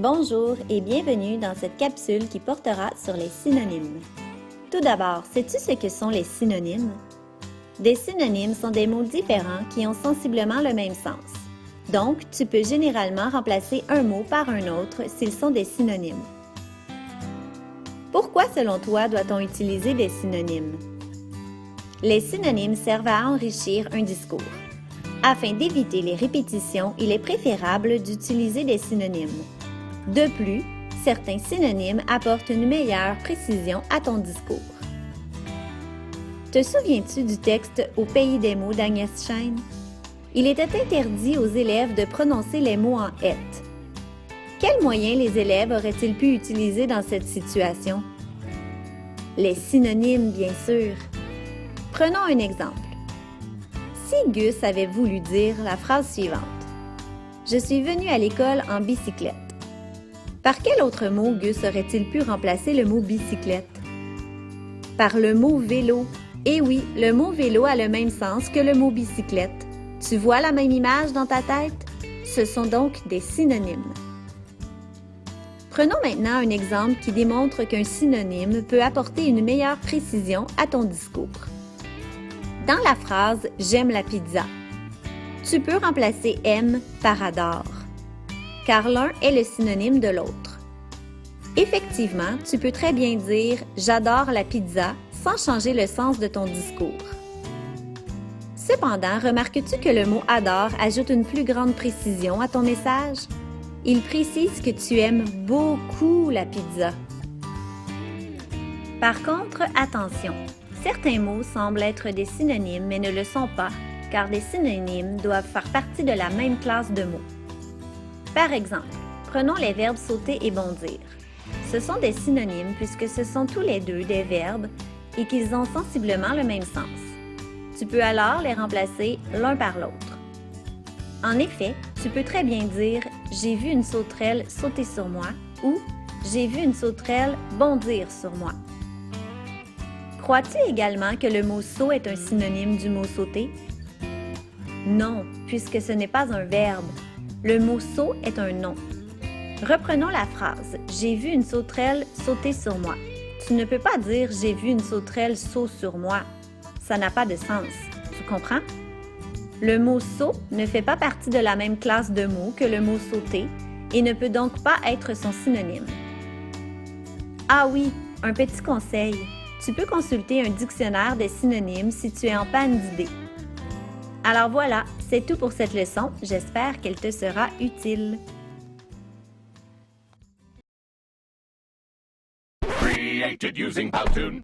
Bonjour et bienvenue dans cette capsule qui portera sur les synonymes. Tout d'abord, sais-tu ce que sont les synonymes? Des synonymes sont des mots différents qui ont sensiblement le même sens. Donc, tu peux généralement remplacer un mot par un autre s'ils sont des synonymes. Pourquoi, selon toi, doit-on utiliser des synonymes? Les synonymes servent à enrichir un discours. Afin d'éviter les répétitions, il est préférable d'utiliser des synonymes. De plus, certains synonymes apportent une meilleure précision à ton discours. Te souviens-tu du texte Au pays des mots d'Agnès Chaîne? Il était interdit aux élèves de prononcer les mots en « et ». Quels moyens les élèves auraient-ils pu utiliser dans cette situation? Les synonymes, bien sûr. Prenons un exemple. Si Gus avait voulu dire la phrase suivante « Je suis venu à l'école en bicyclette », par quel autre mot Gus aurait-il pu remplacer le mot bicyclette? Par le mot vélo. Eh oui, le mot vélo a le même sens que le mot bicyclette. Tu vois la même image dans ta tête? Ce sont donc des synonymes. Prenons maintenant un exemple qui démontre qu'un synonyme peut apporter une meilleure précision à ton discours. Dans la phrase « J'aime la pizza », tu peux remplacer « aime » par « adore », car l'un est le synonyme de l'autre. Effectivement, tu peux très bien dire « J'adore la pizza » sans changer le sens de ton discours. Cependant, remarques-tu que le mot « adore » ajoute une plus grande précision à ton message? Il précise que tu aimes beaucoup la pizza. Par contre, attention, certains mots semblent être des synonymes mais ne le sont pas, car des synonymes doivent faire partie de la même classe de mots. Par exemple, prenons les verbes sauter et bondir. Ce sont des synonymes puisque ce sont tous les deux des verbes et qu'ils ont sensiblement le même sens. Tu peux alors les remplacer l'un par l'autre. En effet, tu peux très bien dire « J'ai vu une sauterelle sauter sur moi » ou « J'ai vu une sauterelle bondir sur moi ». Crois-tu également que le mot « saut » est un synonyme du mot « sauter » ? Non, puisque ce n'est pas un verbe. Le mot « saut » est un nom. Reprenons la phrase « J'ai vu une sauterelle sauter sur moi ». Tu ne peux pas dire « J'ai vu une sauterelle sauter sur moi ». Ça n'a pas de sens. Tu comprends? Le mot « saut » ne fait pas partie de la même classe de mots que le mot « sauter » et ne peut donc pas être son synonyme. Ah oui, un petit conseil. Tu peux consulter un dictionnaire des synonymes si tu es en panne d'idées. Alors voilà, c'est tout pour cette leçon. J'espère qu'elle te sera utile. Created using Powtoon.